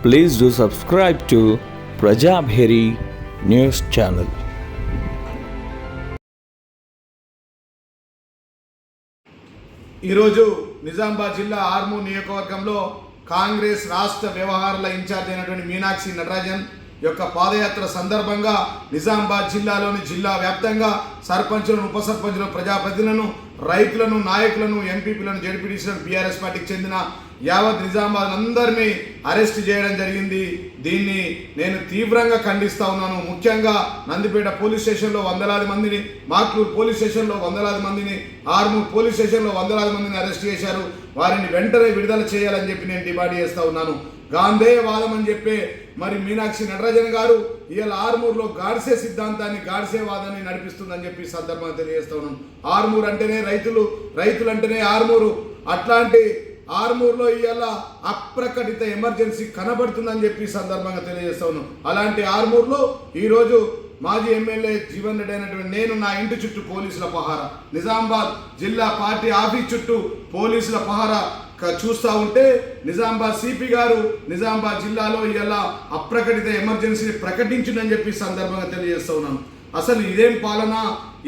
Please do subscribe to Prajabheri News Channel. ఈరోజు నిజామాబాద్ జిల్లా ఆర్మూర్ నియోజకవర్గంలో కాంగ్రెస్ రాష్ట్ర వ్యవహారాల ఇన్ఛార్జ్ అయినటువంటి మీనాక్షి నటరాజన్ యొక్క పాదయాత్ర సందర్భంగా నిజామాబాద్ జిల్లాలోని జిల్లా వ్యాప్తంగా సర్పంచులను, ఉప సర్పంచులను, ప్రజాప్రతినిధులను, రైతులను, నాయకులను, ఎంపీపీలను, జడ్పీటీసీలను, బీఆర్ఎస్ పార్టీకి చెందిన యావత్ నిజామాబాద్ అందరినీ అరెస్ట్ చేయడం జరిగింది. దీన్ని నేను తీవ్రంగా ఖండిస్తూ ఉన్నాను. ముఖ్యంగా నందిపేట పోలీస్ స్టేషన్లో వందలాది మందిని, మాక్లూరు పోలీస్ స్టేషన్లో వందలాది మందిని, ఆర్మూర్ పోలీస్ స్టేషన్లో వందలాది మందిని అరెస్ట్ చేశారు. వారిని వెంటనే విడుదల చేయాలని చెప్పి నేను డిమాండ్ చేస్తూ ఉన్నాను. గాంధేయవాదం అని చెప్పే మరి మీనాక్షి నటరాజన్ గారు ఇవాళ ఆర్మూర్లో గాడ్సే సిద్ధాంతాన్ని, గాడ్సే వాదాన్ని నడిపిస్తుందని చెప్పి సందర్భంగా తెలియజేస్తా ఉన్నాను. ఆర్మూర్ అంటేనే రైతులు అంటేనే ఆర్మూరు. అట్లాంటి ఆర్మూర్లో ఇవాళ అప్రకటిత ఎమర్జెన్సీ కనబడుతుందని చెప్పి సందర్భంగా తెలియజేస్తా ఉన్నాను. అలాంటి ఆర్మూర్లో ఈరోజు మాజీ ఎమ్మెల్యే జీవన్ రెడ్డి అయినటువంటి నేను నా ఇంటి చుట్టూ పోలీసుల పహారా, నిజామాబాద్ జిల్లా పార్టీ ఆఫీస్ చుట్టూ పోలీసుల పహారా చూస్తూ ఉంటే నిజామాబాద్ సిపి గారు నిజామాబాద్ జిల్లాలో ఇలా అప్రకటిత ఎమర్జెన్సీని ప్రకటించిందని చెప్పి సందర్భంగా తెలియజేస్తూ ఉన్నాను. అసలు ఇదేం పాలన,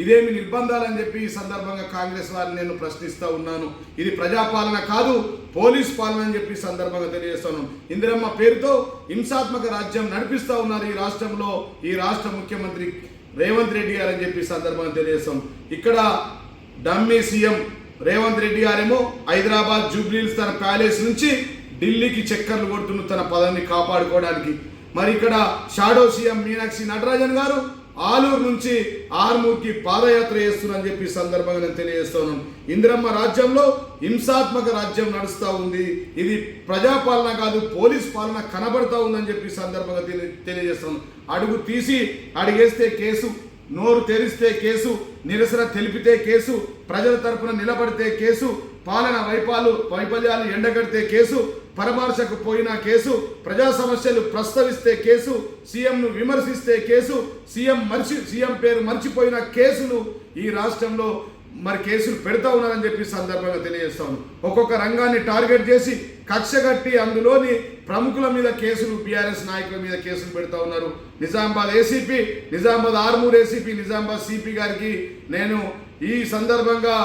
ఇదేమి నిర్బంధాలని చెప్పి ఈ సందర్భంగా కాంగ్రెస్ వారిని నేను ప్రశ్నిస్తూ ఉన్నాను. ఇది ప్రజాపాలన కాదు, పోలీస్ పాలన అని చెప్పి సందర్భంగా తెలియజేస్తున్నాను. ఇందిరమ్మ పేరుతో హింసాత్మక రాజ్యం నడిపిస్తూ ఉన్నారు ఈ రాష్ట్రంలో ఈ రాష్ట్ర ముఖ్యమంత్రి రేవంత్ రెడ్డి గారు అని చెప్పి సందర్భంగా తెలియజేస్తాం. ఇక్కడ డమ్మీ సీఎం రేవంత్ రెడ్డి గారేమో హైదరాబాద్ జూబ్లీహిల్స్ తన ప్యాలెస్ నుంచి ఢిల్లీకి చక్కర్లు కొడుతున్న తన పదవిని కాపాడుకోవడానికి. మరి ఇక్కడ షాడో సీఎం మీనాక్షి నటరాజన్ గారు ఆలూరు నుంచి ఆర్మూర్కి పాదయాత్ర చేస్తున్నారని చెప్పి సందర్భంగా నేను తెలియజేస్తున్నాను. ఇందిరమ్మ రాజ్యంలో హింసాత్మక రాజ్యం నడుస్తూ ఉంది. ఇది ప్రజాపాలన కాదు, పోలీస్ పాలన కనబడతా ఉందని చెప్పి సందర్భంగా తెలియజేస్తున్నాను. అడుగు తీసి అడిగేస్తే కేసు, నోరు తెరిస్తే కేసు, నిరసన తెలిపితే కేసు, ప్రజల తరపున నిలబడితే కేసు, పాలన వైఫల్యాలు ఎండగడితే కేసు, పరామర్శకు పోయిన కేసు, ప్రజా సమస్యలు ప్రస్తావిస్తే కేసు, సీఎంను విమర్శిస్తే కేసు, సీఎం పేరు మర్చిపోయిన కేసులు ఈ రాష్ట్రంలో మరి కేసులు పెడతా ఉన్నారని చెప్పి సందర్భంగా తెలియజేస్తాను. ఒక్కొక్క రంగాన్ని టార్గెట్ చేసి కక్షగట్టి అందులోని ప్రముఖుల మీద కేసులు, బీఆర్ఎస్ నాయకుల మీద కేసులు పెడతా ఉన్నారు. Nizamabad ACP, Nizamabad Armoor ACP, Nizamabad CP గారికి నేను ఈ సందర్భంగా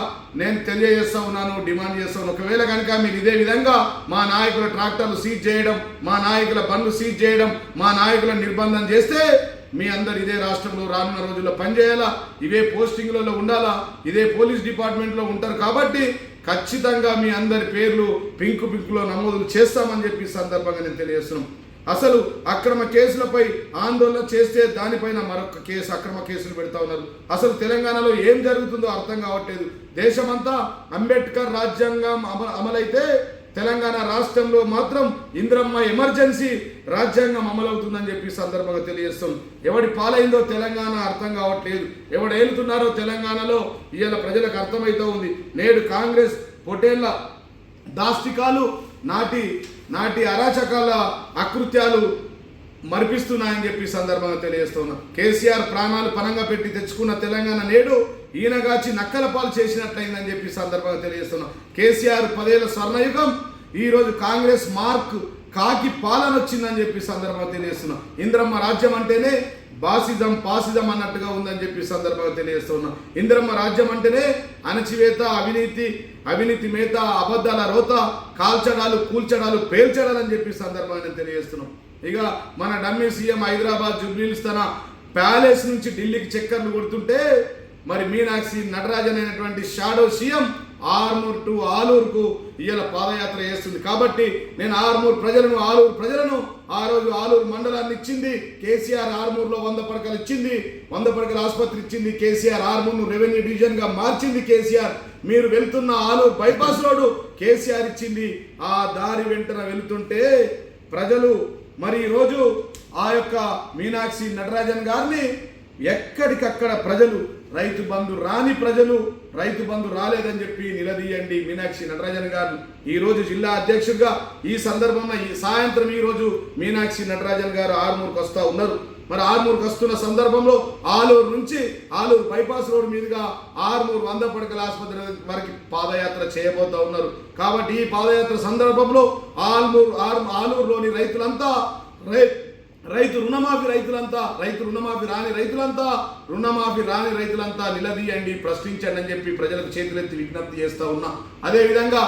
నేను తెలియజేస్తా ఉన్నాను, డిమాండ్ చేస్తాను. ఒకవేళ కనుక మీరు ఇదే విధంగా మా నాయకుల ట్రాక్టర్లు సీజ్ చేయడం, మా నాయకుల బండ్లు సీజ్ చేయడం, మా నాయకుల నిర్బంధం చేస్తే మీ అందరు ఇదే రాష్ట్రంలో రానున్న రోజుల్లో పనిచేయాలా, ఇవే పోస్టింగ్లలో ఉండాలా, ఇదే పోలీస్ డిపార్ట్మెంట్లో ఉంటారు. కాబట్టి ఖచ్చితంగా మీ అందరి పేర్లు పింకులో నమోదు చేస్తామని చెప్పి సందర్భంగా నేను తెలియజేస్తున్నాం. అసలు అక్రమ కేసులపై ఆందోళన చేస్తే దానిపైన మరొక కేసు, అక్రమ కేసులు పెడతా ఉన్నారు. అసలు తెలంగాణలో ఏం జరుగుతుందో అర్థం కావట్లేదు. దేశమంతా అంబేద్కర్ రాజ్యాంగం అమలైతే తెలంగాణ రాష్ట్రంలో మాత్రం ఇందిరమ్మ ఎమర్జెన్సీ రాజ్యాంగం అమలవుతుందని చెప్పి సందర్భంగా తెలియజేస్తాం. ఎవడి పాలైందో తెలంగాణ అర్థం కావట్లేదు, ఎవడు ఏలుతున్నారో తెలంగాణలో ఇవాళ ప్రజలకు అర్థమవుతూ ఉంది. నేడు కాంగ్రెస్ పొటేళ్ల దాష్టికాలు, నాటి అరాచకాల అకృత్యాలు మరిపిస్తున్నాయని చెప్పి సందర్భంగా తెలియజేస్తున్నా. కేసీఆర్ ప్రాణాలు పనంగా పెట్టి తెచ్చుకున్న తెలంగాణ నేడు ఈయనగాచి నక్కల పాలు చేసినట్లయిందని చెప్పి సందర్భంగా తెలియజేస్తున్నా. కేసీఆర్ 10 ఏళ్ల స్వర్ణయుగం ఈరోజు కాంగ్రెస్ మార్క్ కాకి పాలన వచ్చిందని చెప్పి సందర్భంగా తెలియజేస్తున్నా. ఇందిరమ్మ రాజ్యం అంటేనే పాసిజం అన్నట్టుగా ఉందని చెప్పి సందర్భంగా తెలియజేస్తున్నా. ఇందిరమ్మ రాజ్యం అంటేనే అణచివేత, అవినీతి మేత, అబద్ధాల రోత, కాల్చడాలు, కూల్చడాలు, పేల్చడాలని చెప్పి సందర్భంగా నేను తెలియజేస్తున్నాం. ఇక మన డమ్మీ సీఎం హైదరాబాద్ జూబ్లీహిల్స్ తన ప్యాలెస్ నుంచి ఢిల్లీకి చక్కర్లు కొడుతుంటే మరి మీనాక్షి నటరాజన్ అయినటువంటి షాడో సీఎం ఆర్మూర్ టు ఆలూరుకు ఇవాళ పాదయాత్ర చేస్తుంది. కాబట్టి నేను ఆర్మూర్ ప్రజలను, ఆలూరు ప్రజలను ఆ రోజు ఆలూరు మండలాన్ని ఇచ్చింది కేసీఆర్, ఆర్మూర్లో 100 పడకలు ఇచ్చింది, 100 పడకల ఆసుపత్రి ఇచ్చింది కేసీఆర్, ఆర్మూర్ను రెవెన్యూ డివిజన్గా మార్చింది కేసీఆర్. మీరు వెళ్తున్న ఆలూరు బైపాస్ రోడ్డు కేసీఆర్ ఇచ్చింది. ఆ దారి వెంటన వెళుతుంటే ప్రజలు మరి ఈరోజు ఆ యొక్క మీనాక్షి నటరాజన్ గారిని ఎక్కడికక్కడ ప్రజలు, రైతు బంధు రాని ప్రజలు, రైతు బంధు రాలేదని చెప్పి నిలదీయండి మీనాక్షి నటరాజన్ గారు. ఈరోజు జిల్లా అధ్యక్షుడిగా ఈ సందర్భంలో ఈ సాయంత్రం ఈరోజు మీనాక్షి నటరాజన్ గారు ఆర్మూర్కి వస్తూ ఉన్నారు. మరి ఆర్మూరుకు వస్తున్న సందర్భంలో ఆలూరు నుంచి ఆలూరు బైపాస్ రోడ్ మీదుగా ఆర్మూరు 100 పడకల ఆసుపత్రి వరకు పాదయాత్ర చేయబోతా ఉన్నారు. కాబట్టి ఈ పాదయాత్ర సందర్భంలో ఆలూరులోని రైతులంతా రైతు రుణమాఫీ రాని రైతులంతా నిలదీయండి, ప్రశ్నించండి అని చెప్పి ప్రజలకు చేతులెత్తి విజ్ఞప్తి చేస్తా ఉన్నా. అదేవిధంగా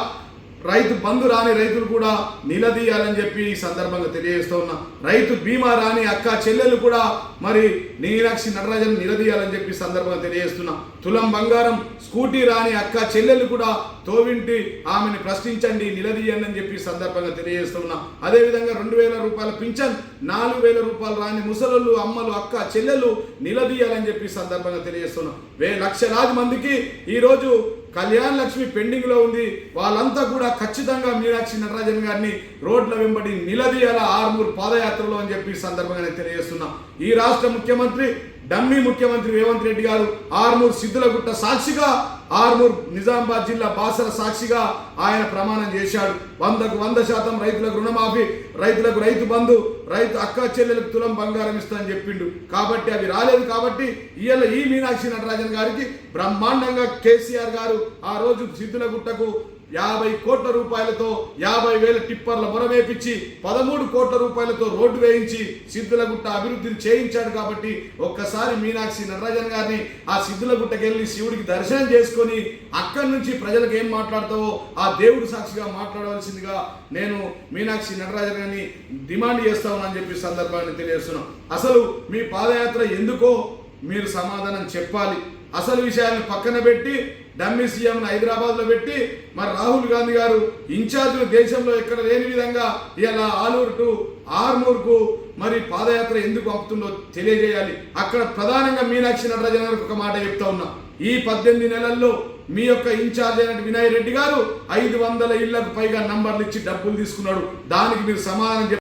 రైతు బంధు రాని రైతులు కూడా నిలదీయాలని చెప్పి ఈ సందర్భంగా తెలియజేస్తూ ఉన్నా. రైతు బీమా రాని అక్క చెల్లెలు కూడా మరి మీనాక్షి నటరాజన్ నిలదీయాలని చెప్పి సందర్భంగా తెలియజేస్తున్నా. తులం బంగారం స్కూటీ రాని అక్క చెల్లెలు కూడా తోవింటి ఆమెను ప్రశ్నించండి, నిలదీయండి అని చెప్పి సందర్భంగా తెలియజేస్తున్నా. అదేవిధంగా 2000 రూపాయల పింఛన్, 4000 రూపాయలు రాని ముసలోళ్ళు, అమ్మలు, అక్క చెల్లెలు నిలదీయాలని చెప్పి సందర్భంగా తెలియజేస్తున్నా. లక్షలాది మందికి ఈరోజు కళ్యాణ లక్ష్మి పెండింగ్ లో ఉంది. వాళ్ళంతా కూడా ఖచ్చితంగా మీనాక్షి నటరాజన్ గారిని రోడ్ల వెంబడి నిలదీయాల ఆర్మూరు పాదయాత్రలో అని చెప్పి సందర్భంగా నేను తెలియజేస్తున్నా. ఈ రాష్ట్ర ముఖ్యమంత్రి డమ్మీ ముఖ్యమంత్రి రేవంత్ రెడ్డి గారు ఆర్మూరు సిద్ధులగుట్ట సాక్షిగా, ఆర్మూరు నిజామాబాద్ జిల్లా బాసర సాక్షిగా ఆయన ప్రమాణం చేశాడు. 100కు 100% రైతులకు రుణమాఫీ, రైతులకు రైతు బంధు, రైతు అక్క చెల్లెలకు తులం బంగారం ఇస్తానని చెప్పిండు. కాబట్టి అవి రాలేదు. కాబట్టి ఇవాళ ఈ మీనాక్షి నటరాజన్ గారికి బ్రహ్మాండంగా కేసీఆర్ గారు ఆ రోజు సిద్ధులగుట్టకు 50 కోట్ల రూపాయలతో 50,000 టిప్పర్ల మొరమేపించి 13 కోట్ల రూపాయలతో రోడ్డు వేయించి సిద్ధులగుట్ట అభివృద్ధిని చేయించాడు. కాబట్టి ఒక్కసారి మీనాక్షి నటరాజన్ గారిని ఆ సిద్ధులగుట్టకి వెళ్ళి శివుడికి దర్శనం చేసుకొని అక్కడి నుంచి ప్రజలకు ఏం మాట్లాడతావో ఆ దేవుడు సాక్షిగా మాట్లాడవలసిందిగా నేను మీనాక్షి నటరాజన్ గారిని డిమాండ్ చేస్తామని చెప్పి సందర్భాన్ని తెలియజేస్తున్నాం. అసలు మీ పాదయాత్ర ఎందుకో మీరు సమాధానం చెప్పాలి. అసలు విషయాలను పక్కన పెట్టి డమ్మీ సీఎంను హైదరాబాద్లో పెట్టి మరి రాహుల్ గాంధీ గారు ఇన్ఛార్జ్లు దేశంలో ఎక్కడ లేని విధంగా ఇలా ఆలూరు టు ఆర్మూరుకు మరి పాదయాత్ర ఎందుకు పంపుతుందో తెలియజేయాలి. అక్కడ ప్రధానంగా మీనాక్షి నటరాజన్ గారికి ఒక మాట చెప్తా ఉన్నా. ఈ 18 నెలల్లో మీ యొక్క ఇన్ఛార్జ్ అయిన వినయ్ రెడ్డి గారు 500 ఇళ్లకు పైగా నంబర్లు ఇచ్చి డబ్బులు తీసుకున్నాడు. దానికి మీరు సమాధానం